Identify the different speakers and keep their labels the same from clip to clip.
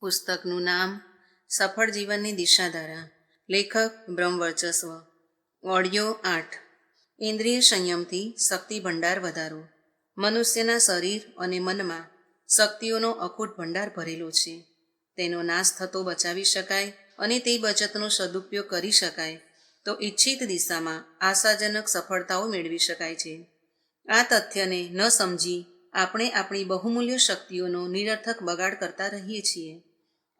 Speaker 1: પુસ્તકનું નામ સફળ જીવનની દિશાધારા. લેખક બ્રહ્મવર્ચસ્વ. ઓડિયો 8. ઇન્દ્રિય સંયમથી શક્તિ ભંડાર વધારો. મનુષ્યના શરીર અને મનમાં શક્તિઓનો અખૂટ ભંડાર ભરેલો છે. તેનો નાશ થતો બચાવી શકાય અને તે બચતનો સદુપયોગ કરી શકાય તો ઈચ્છિત દિશામાં આશાજનક સફળતાઓ મેળવી શકાય છે. આ તથ્યને ન સમજી આપણે આપણી બહુમૂલ્ય શક્તિઓનો નિરર્થક બગાડ કરતા રહીએ છીએ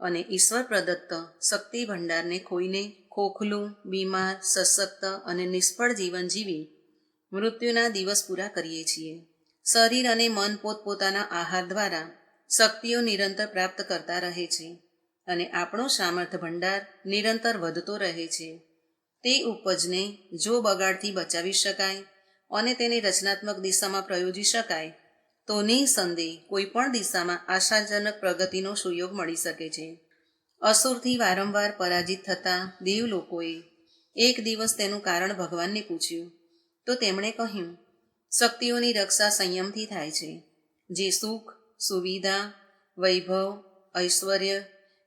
Speaker 1: અને ઈશ્વર પ્રદત્ત શક્તિ ભંડારને ખોઈને ખોખલું, બીમાર, સશક્ત અને નિષ્ફળ જીવન જીવી મૃત્યુના દિવસ પૂરા કરીએ છીએ. શરીર અને મન પોતપોતાના આહાર દ્વારા શક્તિઓ નિરંતર પ્રાપ્ત કરતા રહે છે અને આપણો સામર્થ્ય ભંડાર નિરંતર વધતો રહે છે. તે ઉપજને જો બગાડથી બચાવી શકાય અને તેને રચનાત્મક દિશામાં પ્રયોજી શકાય તો નિઃસંદેહ કોઈ પણ દિશામાં આશાજનક પ્રગતિનો સુયોગ મળી શકે છે. અસુરથી વારંવાર પરાજિત થતા દેવ લોકોએ એક દિવસ તેનું કારણ ભગવાનને પૂછ્યું તો તેમણે કહ્યું, શક્તિઓની રક્ષા સંયમથી થાય છે. જે સુખ, સુવિધા, વૈભવ, ઐશ્વર્ય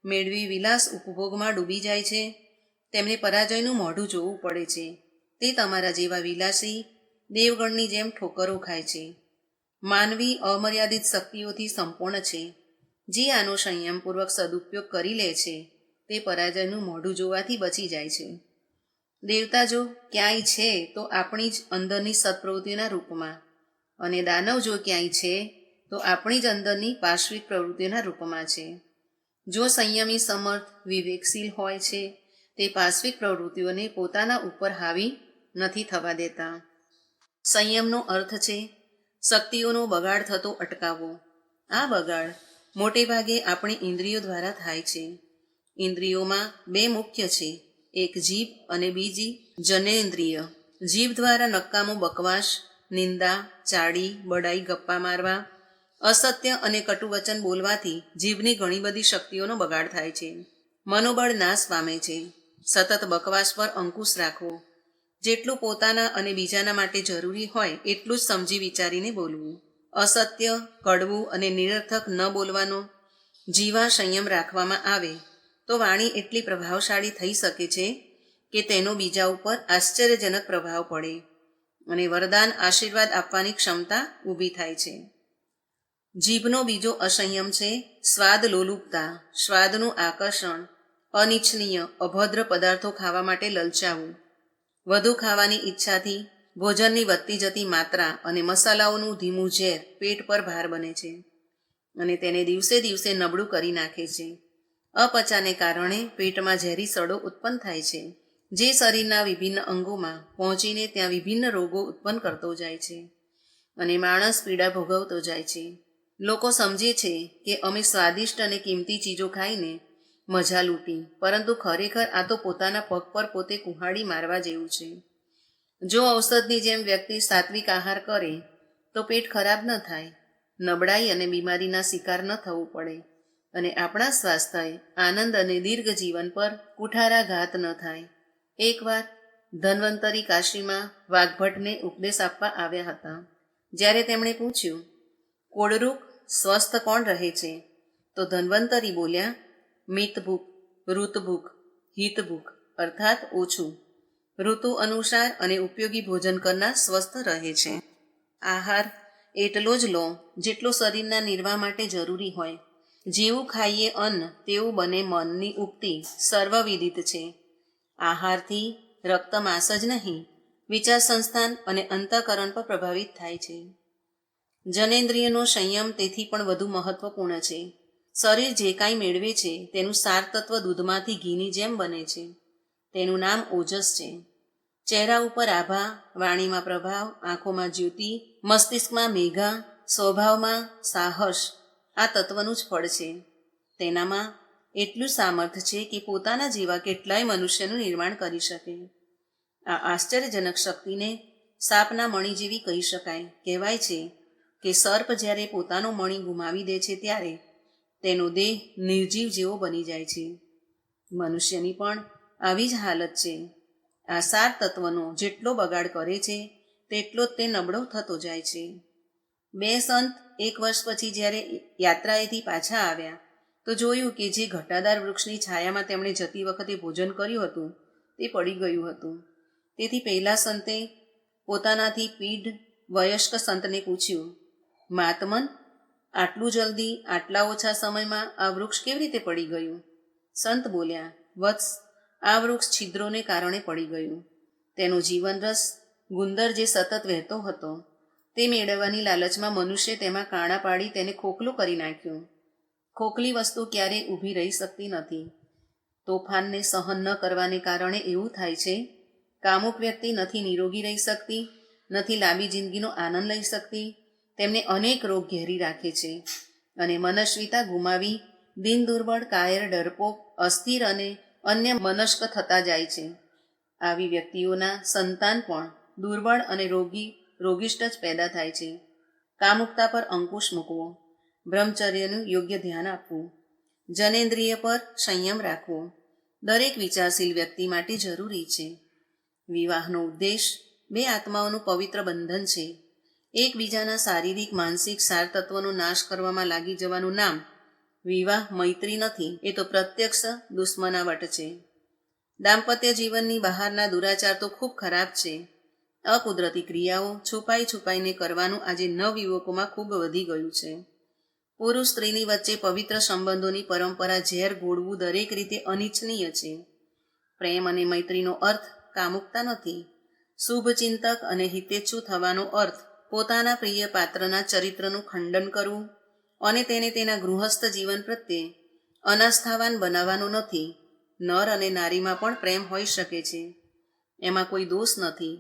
Speaker 1: મેળવી વિલાસ ઉપભોગમાં ડૂબી જાય છે તેમને પરાજયનું મોઢું જોવું પડે છે. તે તમારા જેવા વિલાસી દેવગણની જેમ ઠોકરો ખાય છે. માનવી અમર્યાદિત શક્તિઓથી સંપૂર્ણ છે. જે આનો સંયમપૂર્વક સદુપયોગ કરી લે છે તે પરાજયનું મોઢું જોવાથી બચી જાય છે. દેવતા જો ક્યાંય છે તો આપણી જ અંદરની સત્પ્રવૃત્તિના રૂપમાં, અને દાનવ જો ક્યાંય છે તો આપણી જ અંદરની પાર્શ્વિક પ્રવૃત્તિઓના રૂપમાં છે. જો સંયમી, સમર્થ, વિવેકશીલ હોય છે તે પાર્શ્વિક પ્રવૃત્તિઓને પોતાના ઉપર હાવી નથી થવા દેતા. સંયમનો અર્થ છે શક્તિઓનો બગાડ થતો અટકાવવો. આ બગાડ મોટે ભાગે આપણી ઇન્દ્રિયો દ્વારા થાય છે. ઇન્દ્રિયોમાં બે મુખ્ય છે, એક જીભ અને બીજી જનેન્દ્રિય. જીભ દ્વારા નકામો બકવાસ, નિંદા, ચાડી, બડાઈ, ગપ્પા મારવા, અસત્ય અને કટુ વચન બોલવાથી જીભની ઘણી બધી શક્તિઓનો બગાડ થાય છે. મનોબળ નાશ પામે છે. સતત બકવાસ પર અંકુશ રાખવો. જેટલું પોતાના અને બીજાના માટે જરૂરી હોય એટલું જ સમજી વિચારીને બોલવું. અસત્ય, કડવું અને નિરર્થક ન બોલવાનો જીવા સંયમ રાખવામાં આવે તો વાણી એટલી પ્રભાવશાળી થઈ શકે છે કે તેનો બીજા ઉપર આશ્ચર્યજનક પ્રભાવ પડે અને વરદાન, આશીર્વાદ આપવાની ક્ષમતા ઊભી થાય છે. જીભનો બીજો અસંયમ છે સ્વાદ લોલુપતા, સ્વાદનું આકર્ષણ, અનિચ્છનીય, અભદ્ર પદાર્થો ખાવા માટે લલચાવું. વધુ ખાવાની ઈચ્છાથી ભોજનની વધતી જતી માત્રા અને મસાલાઓનું ધીમું ઝેર પેટ પર ભાર બને છે અને તેને દિવસે દિવસે નબળું કરી નાખે છે. અપચાને કારણે પેટમાં ઝેરી સડો ઉત્પન્ન થાય છે જે શરીરના વિભિન્ન અંગોમાં પહોંચીને ત્યાં વિભિન્ન રોગો ઉત્પન્ન કરતો જાય છે અને માણસ પીડા ભોગવતો જાય છે. લોકો સમજે છે કે અમે સ્વાદિષ્ટ અને કિંમતી ચીજો ખાઈને મજા લૂંટી, પરંતુ ખરેખર આ તો પોતાના પગ પર પોતે કુહાડી મારવા જેવું છે. જો ઔષધની જેમ વ્યક્તિ સાત્વિક આહાર કરે તો પેટ ખરાબ ન થાય, નબળાઈ અને બીમારીના શિકાર ન થવું પડે અને આપણા સ્વાસ્થ્ય, આનંદ અને દીર્ઘ જીવન પર કુઠારાઘાત ન થાય. એકવાર ધન્વંતરી કાશીમાં વાઘભટ્ટને ઉપદેશ આપવા આવ્યા હતા. જ્યારે તેમણે પૂછ્યું, કોળરૂપ સ્વસ્થ કોણ રહે છે? તો ધન્વંતરી બોલ્યા, મિતભૂખ, ઋતભૂખ, હિતભૂખ અર્થાત ઓછું, ઋતુ અનુસાર અને ઉપયોગી ભોજન કરનાર સ્વસ્થ રહે છે. આહાર એટલો જ લો જેટલો શરીરના નિર્વાહ માટે જરૂરી હોય. જેવું ખાઈએ અન્ન તેવું બને મનની ઉક્તિ સર્વવિદિત છે. આહારથી રક્ત માંસ જ નહીં, વિચાર સંસ્થાન અને અંતઃકરણ પર પ્રભાવિત થાય છે. જનેન્દ્રિયનો સંયમ તેથી પણ વધુ મહત્વપૂર્ણ છે. શરીર જે કાંઈ મેળવે છે તેનું સાર તત્વ દૂધમાંથી ઘીની જેમ બને છે. તેનું નામ ઓજસ છે. ચહેરા ઉપર આભા, વાણીમાં પ્રભાવ, આંખોમાં જ્યોતિ, મસ્તિષ્કમાં મેઘા, સ્વભાવમાં સાહસ આ તત્વનું જ ફળ છે. તેનામાં એટલું સામર્થ્ય છે કે પોતાના જેવા કેટલાય મનુષ્યનું નિર્માણ કરી શકે. આ આશ્ચર્યજનક શક્તિને સાપના મણી જેવી કહી શકાય. કહેવાય છે કે સર્પ જ્યારે પોતાનો મણી ગુમાવી દે છે ત્યારે તેનો દેહ નિર્જીવ જેવો બની જાય છે. મનુષ્યની પણ આવી જ હાલત છે. આ સાર તત્વનો જેટલો બગાડ કરે છે તેટલો જ તે નબળો થતો જાય છે. બે સંત એક વર્ષ પછી જ્યારે યાત્રાએથી પાછા આવ્યા તો જોયું કે જે ઘટાદાર વૃક્ષની છાયામાં તેમણે જતી વખતે ભોજન કર્યું હતું તે પડી ગયું હતું. તેથી પહેલા સંતે પોતાનાથી પીઢ વયસ્ક સંતને પૂછ્યું, મહાત્મન, આટલું જલ્દી આટલા ઓછા સમયમાં આ વૃક્ષ કેવી રીતે પડી ગયું? સંત બોલ્યા, વત્સ, આ વૃક્ષ છિદ્રોને કારણે પડી ગયું. તેનો જીવનરસ ગુંદર જે સતત વહેતો હતો તે મેળવવાની લાલચમાં મનુષ્ય તેમાં કાણા પાડી તેને ખોખલું કરી નાખ્યું. ખોખલી વસ્તુ ક્યારેય ઊભી રહી શકતી નથી. તોફાનને સહન ન કરવાને કારણે એવું થાય છે. કામુક વ્યક્તિ નથી નિરોગી રહી શકતી, નથી લાંબી જિંદગીનો આનંદ લઈ શકતી. તેમને અનેક રોગ ઘેરી રાખે છે અને મનસ્વીતા ગુમાવી દિન દુર્બળ, કાયર, ડરપોક, અસ્થિર અને અન્ય મનસ્ક થતા જાય છે. આવી વ્યક્તિઓના સંતાન પણ દુર્બળ અને રોગિષ્ટ જ પેદા થાય છે. કામુકતા પર અંકુશ મૂકવો, બ્રહ્મચર્યનું યોગ્ય ધ્યાન આપવું, જનેન્દ્રિય પર સંયમ રાખવો દરેક વિચારશીલ વ્યક્તિ માટે જરૂરી છે. વિવાહનો ઉદ્દેશ બે આત્માઓનું પવિત્ર બંધન છે. એકબીજાના શારીરિક માનસિક સાર તત્વનો નાશ કરવામાં લાગી જવાનું નામ વિવાહ મૈત્રી નથી, એ તો પ્રત્યક્ષ દુશ્મનાવટ છે. દાંપત્ય જીવનની બહારના દુરાચાર તો ખૂબ ખરાબ છે. અકુદરતી ક્રિયાઓ છુપાઈને કરવાનું આજે નવયુવકોમાં ખૂબ વધી ગયું છે. પુરુષ સ્ત્રીની વચ્ચે પવિત્ર સંબંધોની પરંપરા ઝેર ઘોળવું દરેક રીતે અનિચ્છનીય છે. પ્રેમ અને મૈત્રીનો અર્થ કામુકતા નથી. શુભચિંતક અને હિતેચ્છુ થવાનો અર્થ પોતાના પ્રિય પાત્રના ચરિત્રનું ખંડન કરવું અને તેને તેના ગૃહસ્થ જીવન પ્રત્યે અનાસ્થાવાન બનાવવાનો નથી. નર અને નારીમાં પણ પ્રેમ હોઈ શકે છે, એમાં કોઈ દોષ નથી.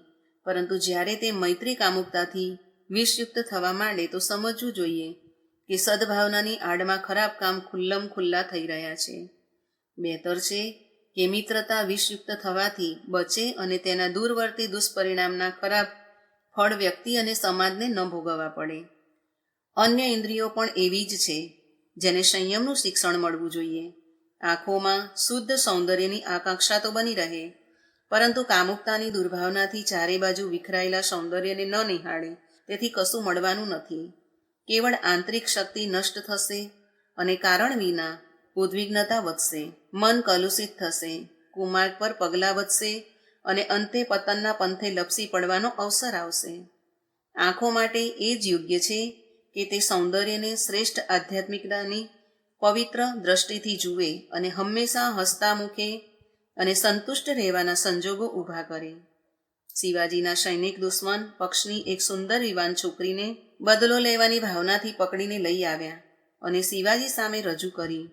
Speaker 1: પરંતુ જ્યારે તે મૈત્રી કામુકતાથી વિષયુક્ત થવા માંડે તો સમજવું જોઈએ કે સદભાવનાની આડમાં ખરાબ કામ ખુલ્લમ ખુલ્લા થઈ રહ્યા છે. બહેતર છે કે મિત્રતા વિષયુક્ત થવાથી બચે અને તેના દૂરવર્તી દુષ્પરિણામના ખરાબ ફળ વ્યક્તિ અને સમાજને ન ભોગવવા પડે. અન્ય ઇન્દ્રિયો પણ એવી જ છે જેને સંયમનું શિક્ષણ મળવું જોઈએ. આંખોમાં શુદ્ધ સૌંદર્યની આકાંક્ષા તો બની રહે, પરંતુ કામુકતાની દુર્ભાવનાથી ચારે બાજુ વિખરાયેલા સૌંદર્યને ન નિહાળે. તેથી કશું મળવાનું નથી. કેવળ આંતરિક શક્તિ નષ્ટ થશે અને કારણ વિના ઉદ્વિગ્નતા વધશે. મન કલુષિત થશે, કુમાર્ગ પર પગલાં વધશે અને અંતે પતનના પંથે લપસી પડવાનો અવસર આવશે. આંખો માટે એ જ યોગ્ય છે કે તે સૌંદર્યને શ્રેષ્ઠ આધ્યાત્મિકતાની પવિત્ર દ્રષ્ટિથી જુએ અને હંમેશા હસતા મુખે અને સંતુષ્ટ રહેવાના સંજોગો ઊભા કરે. શિવાજીના સૈનિક દુશ્મન પક્ષની એક સુંદર યુવાન છોકરીને બદલો લેવાની ભાવનાથી પકડીને લઈ આવ્યા અને શિવાજી સામે રજૂ કરી.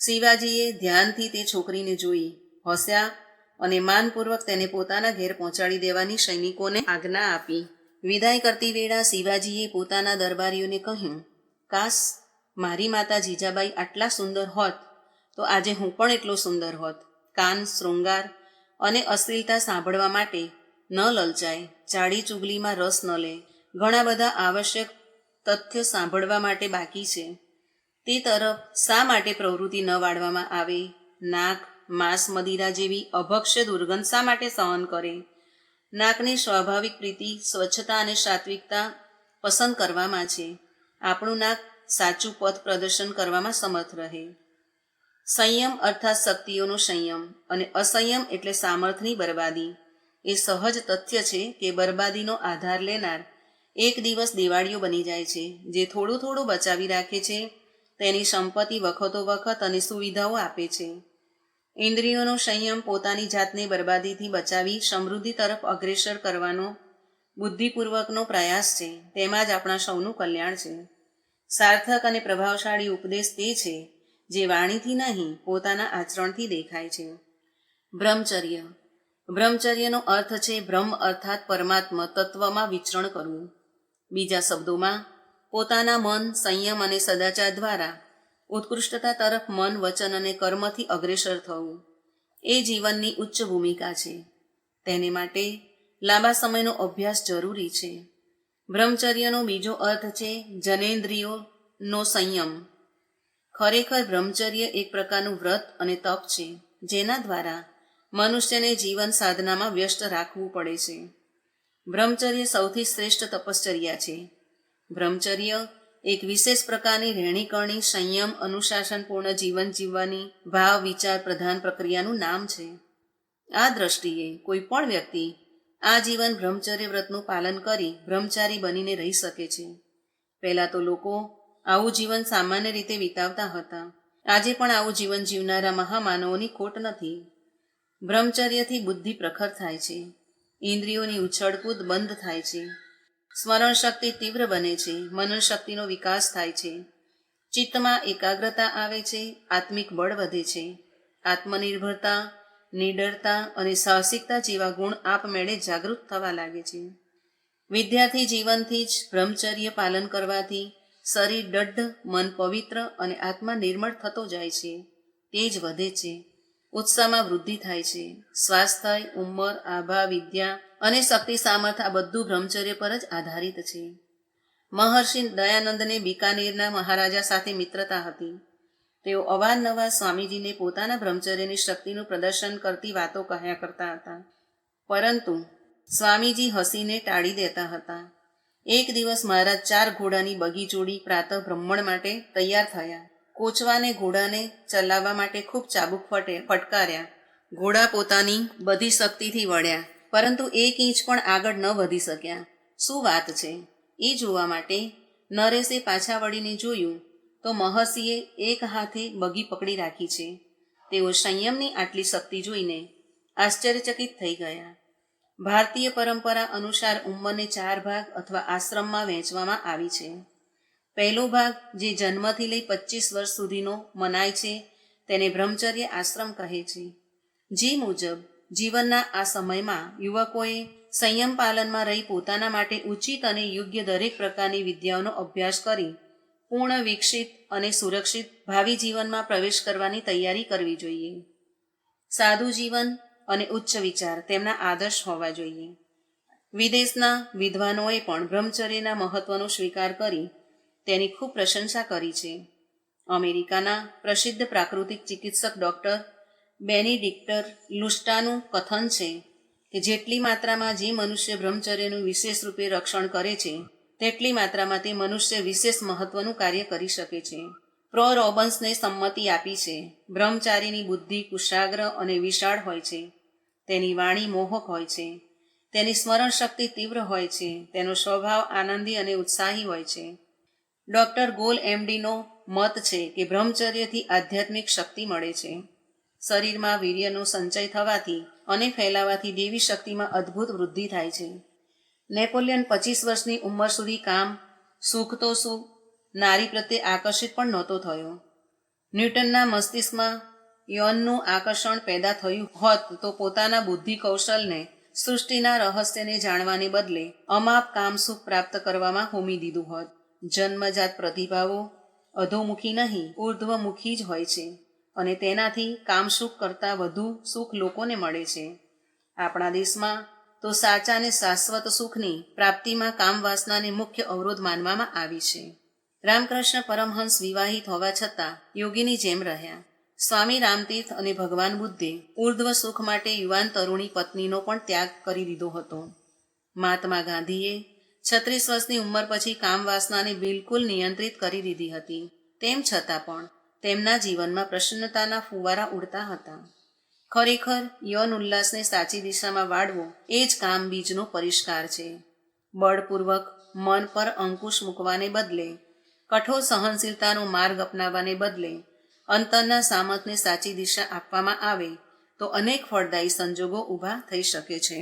Speaker 1: શિવાજીએ ધ્યાનથી તે છોકરીને જોઈ, હસ્યા અને માનપૂર્વક તેને પોતાના ઘેર પહોંચાડી દેવાની સૈનિકોને આજ્ઞા આપી. વિદાય કરતી વેળા શિવાજીએ પોતાના દરબારીઓને કહ્યું, કાશ મારી માતા જીજાબાઈ આટલા સુંદર હોત તો આજે હું પણ એટલો સુંદર હોત. કાન, શૃંગાર અને અશ્લીલતા સાંભળવા માટે ન લલચાય, ચાડી ચુગલીમાં રસ ન લે. ઘણા બધા આવશ્યક તથ્ય સાંભળવા માટે બાકી છે. તે તરફ શા માટે પ્રવૃત્તિ ન વાળવામાં આવે? નાક, માંસ, મદિરા જેવી અભક્ષ્ય દુર્ગંધ શા માટે સહન કરે? નાકની સ્વાભાવિક પ્રીતિ સ્વચ્છતા અને સાત્વિકતા પસંદ કરવામાં છે. આપણું નાક સાચું પથ પ્રદર્શન કરવામાં સમર્થ રહે. સંયમ અર્થાત શક્તિઓનો સંયમ અને અસંયમ એટલે સામર્થ્યની બરબાદી. એ સહજ તથ્ય છે કે બરબાદીનો આધાર લેનાર એક દિવસ દિવાળીઓ બની જાય છે. જે થોડું થોડું બચાવી રાખે છે તેની સંપત્તિ વખતો વખત અને સુવિધાઓ આપે છે. ઇન્દ્રિયોનો સંયમ પોતાની જાતને બરબાદીથી બચાવી સમૃદ્ધિ તરફ અગ્રેસર કરવાનો બુદ્ધિપૂર્વકનો પ્રયાસ છે. તેમાં જ આપણા સૌનું કલ્યાણ છે. સાર્થક અને પ્રભાવશાળી ઉપદેશ તે છે જે વાણીથી નહીં પોતાના આચરણથી દેખાય છે. બ્રહ્મચર્ય. બ્રહ્મચર્યનો અર્થ છે બ્રહ્મ અર્થાત પરમાત્મા તત્વમાં વિચરણ કરવું. બીજા શબ્દોમાં પોતાના મન, સંયમ અને સદાચાર દ્વારા ઉત્કૃષ્ટતા તરફ મન, વચન અને કર્મથી અગ્રેસર થવું એ જીવનની ઉચ્ચ ભૂમિકા છે. તેને માટે લાંબા સમયનો અભ્યાસ જરૂરી છે. બ્રહ્મચર્યનો બીજો અર્થ છે જનેન્દ્રિયોનો સંયમ. ખરેખર બ્રહ્મચર્ય એક પ્રકારનું વ્રત અને તપ છે જેના દ્વારા મનુષ્યને જીવન સાધનામાં વ્યસ્ત રાખવું પડે છે. બ્રહ્મચર્ય સૌથી શ્રેષ્ઠ તપશ્ચર્યા છે. બ્રહ્મચર્ય એક વિશેષ પ્રકારની રહેણીકરણી, સંયમ, અનુશાસનપૂર્ણ જીવન જીવવાની ભાવ વિચાર પ્રધાન પ્રક્રિયાનું નામ છે. આ દ્રષ્ટિએ કોઈ પણ વ્યક્તિ આ જીવન બ્રહ્મચર્ય વ્રતનું પાલન કરી બ્રહ્મચારી બનીને રહી શકે છે. પહેલાં તો લોકો આવું જીવન સામાન્ય રીતે વિતાવતા હતા. આજે પણ આવું જીવન જીવનારા મહામાનવોની ખોટ નથી. બ્રહ્મચર્યથી બુદ્ધિ પ્રખર થાય છે, ઇન્દ્રિયોની ઉછળકૂદ બંધ થાય છે, સ્મરણ શક્તિ તીવ્ર બને છે, મનન શક્તિનો વિકાસ થાય છે, ચિત્તમાં એકાગ્રતા આવે છે, આત્મિક બળ વધે છે, આત્મનિર્ભરતા, નિડરતા અને સાહસિકતા જેવા ગુણ આપમેળે જાગૃત થવા લાગે છે. વિદ્યાર્થી જીવનથી જ બ્રહ્મચર્ય પાલન કરવાથી શરીર દઢ, મન પવિત્ર અને આત્મા નિર્મળ થતો જાય છે. તેજ વધે છે, ઉત્સાહમાં વૃદ્ધિ થાય છે. સ્વાસ્થ્ય, ઉંમર, આભા, વિદ્યા અને શક્તિ સામર્થ્ય આ બધું બ્રહ્મચર્ય પર જ આધારિત છે. મહર્ષિ દયાનંદને બિકાનેરના મહારાજા સાથે મિત્રતા હતી. તેઓ અવારનવાર સ્વામીજીને પોતાના બ્રહ્મચર્યની શક્તિનું પ્રદર્શન કરતી વાતો કહ્યા કરતા હતા, પરંતુ સ્વામીજી હસીને ટાળી દેતા હતા. એક દિવસ મહારાજ 4 ઘોડાની બગી જોડી પ્રાતઃ બ્રહ્મણ માટે તૈયાર થયા. કોચવાને ઘોડાને ચલાવવા માટે ખૂબ ચાબુક ફટકાર્યા. ઘોડા પોતાની બધી શક્તિથી વળ્યા, પરંતુ 1 ઇંચ પણ આગળ ન વધી શક્યા. શું વાત છે એ જોવા માટે નરેશે પાછા વળીને જોયું તો મહર્ષિએ એક હાથે બગી પકડી રાખી છે. તેઓ સંયમની આટલી શક્તિ જોઈને આશ્ચર્યચકિત થઈ ગયા. ભારતીય પરંપરા અનુસાર ઉંમરને 4 ભાગ અથવા આશ્રમમાં વહેંચવામાં આવી છે. પહેલો ભાગ, જે જન્મથી લઈ 25 વર્ષ સુધીનો મનાય છે, તેને બ્રહ્મચર્ય આશ્રમ કહે છે. જે મુજબ જીવનના આ સમયમાં યુવકોએ સંયમ પાલનમાં રહી પોતાના માટે ઉચિત અને યોગ્ય દરેક પ્રકારની વિદ્યાઓનો અભ્યાસ કરી પૂર્ણ વિકસિત અને સુરક્ષિત ભાવિ જીવનમાં પ્રવેશ કરવાની તૈયારી કરવી જોઈએ. સાદું જીવન અને ઉચ્ચ વિચાર તેમના આદર્શ હોવા જોઈએ. વિદેશના વિદ્વાનોએ પણ બ્રહ્મચર્યના મહત્વનો સ્વીકાર કરી તેની ખૂબ પ્રશંસા કરી છે. અમેરિકાના પ્રસિદ્ધ પ્રાકૃતિક ચિકિત્સક ડૉક્ટર બેનિડિક્ટર લુસ્ટાનું કથન છે કે જેટલી માત્રામાં જે મનુષ્ય બ્રહ્મચર્યનું વિશેષ રૂપે રક્ષણ કરે છે, તેટલી માત્રામાં તે મનુષ્ય વિશેષ મહત્વનું કાર્ય કરી શકે છે. પ્રો રોબન્સને સંમતિ આપી છે. બ્રહ્મચારીની બુદ્ધિ કુશાગ્ર અને વિશાળ હોય છે. તેની વાણી મોહક હોય છે. તેની સ્મરણ શક્તિ તીવ્ર હોય છે. તેનો સ્વભાવ આનંદી અને ઉત્સાહી હોય છે. ડૉક્ટર ગોલ એમડીનો મત છે કે બ્રહ્મચર્યથી આધ્યાત્મિક શક્તિ મળે છે. શરીરમાં વીર્યનો સંચય થવાથી અને ફેલાવાથી દેવી શક્તિમાં અદ્ભુત વૃદ્ધિ થાય છે. નેપોલિયન 25 વર્ષની ઉંમર સુધી કામ, સુખ તો શું, નારી પ્રત્યે આકર્ષિત પણ નહોતો થયો. ન્યૂટનના મસ્તિષ્કમાં યૌનનું આકર્ષણ પેદા થયું હોત તો પોતાના બુદ્ધિ કૌશલને સૃષ્ટિના રહસ્યને જાણવાને બદલે અમાપ કામસુખ પ્રાપ્ત કરવામાં હોમી દીધું હોત. જન્મજાત પ્રતિભાવો અધોમુખી નહીં, ઉર્ધ્વમુખી જ હોય છે અને તેનાથી કામસુખ કરતાં વધુ સુખ લોકોને મળે છે. આપણા દેશમાં તો સાચા અને શાશ્વત સુખની પ્રાપ્તિમાં કામવાસનાને મુખ્ય અવરોધ માનવામાં આવી છે. રામકૃષ્ણ પરમહંસ વિવાહિત હોવા છતાં યોગીની જેમ રહ્યા. સ્વામી રામતીર્થ અને ભગવાન બુદ્ધે ઉર્ધ્વ સુખ માટે યુવાન તરુણી પત્નીનો પણ ત્યાગ કરી દીધો હતો. મહાત્મા ગાંધીએ 36 વર્ષની ઉંમર પછી કામવાસનાને બિલકુલ નિયંત્રિત કરી દીધી હતી. તેમ છતાં પણ તેમના જીવનમાં પ્રસન્નતાના ફુવારા ઉડતા હતા. ખરેખર યૌન ઉલ્લાસને સાચી દિશામાં વાળવો એ જ કામ બીજનો પરિષ્કાર છે. બળપૂર્વક મન પર અંકુશ મૂકવાને બદલે, કઠોર સહનશીલતાનો માર્ગ અપનાવવાને બદલે અંતરના સામર્થ્યને સાચી દિશા આપવામાં આવે તો અનેક ફળદાયી સંજોગો ઊભા થઈ શકે છે.